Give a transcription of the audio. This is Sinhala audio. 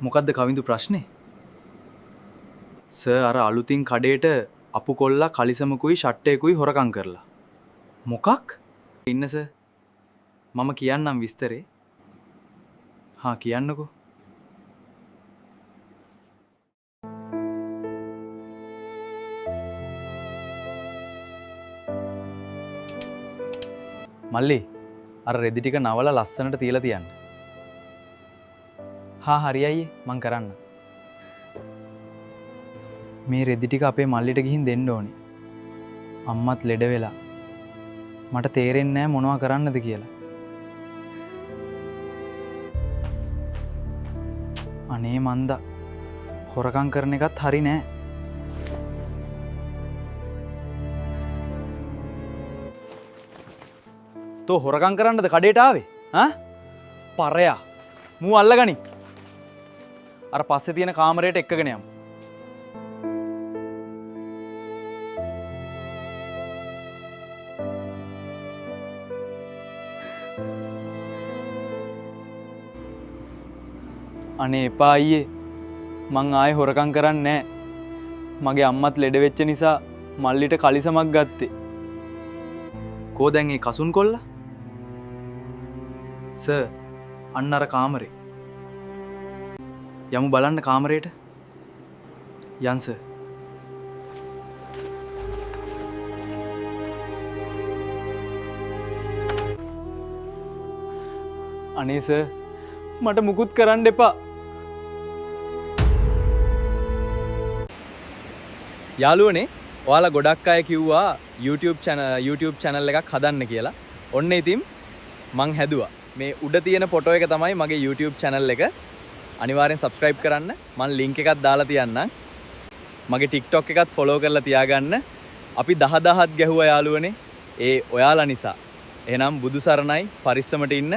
මොකද්ද කවිඳු ප්‍රශ්නේ? සර් අර අලුතින් කඩේට අපු කොල්ලා කලිසමකුයි ෂට්ටයකුයි හොරකම් කරලා. මොකක්? ඉන්න සර්. මම කියන්නම් විස්තරේ. හා කියන්නකෝ. මල්ලි අර රෙදි ටික නවලා ලස්සනට තියලා තියන්න. හා හරි අයියේ මං කරන්න. මේ රෙදි ටික අපේ මල්ලිට ගිහින් දෙන්න ඕනේ. අම්මත් ලෙඩ වෙලා. මට තේරෙන්නේ නැහැ මොනවා කරන්නද කියලා. අනේ මන්දා. හොරකම් කරන එකත් හරි නෑ. තෝ හොරකම් කරන්නද කඩේට ආවේ? හා? පරයා. මූ අල්ලගනි. අර පස්සේ තියෙන කාමරයට එක්කගෙන යමු. අනේ එපා අයියේ. මං ආයේ හොරකම් කරන්නේ නැහැ. මගේ අම්මත් ලෙඩ වෙච්ච නිසා මල්ලිට කලිසමක් ගත්තේ. කෝ දැන් ඒ කසුන් කොල්ලා? සර් අන්න අර කාමරේ. යමු බලන්න කාමරේට. යන් සර්. අනේ සර් මට මුකුත් කරන්න එපා. යාළුවනේ ඔයාලා ගොඩක් අය කිව්වා YouTube channel එකක් හදන්න කියලා. ඔන්න ඉතින් මං හැදුවා. මේ උඩ තියෙන ෆොටෝ එක තමයි මගේ YouTube channel එක. අනිවාර්යෙන් subscribe කරන්න. මං link එකක් දාලා තියන්නම්. මගේ TikTok එකත් follow කරලා තියාගන්න. අපි 10000ක් ගැහුවා යාළුවනේ. ඒ ඔයාලා නිසා. එහෙනම් බුදු සරණයි පරිස්සමට ඉන්න.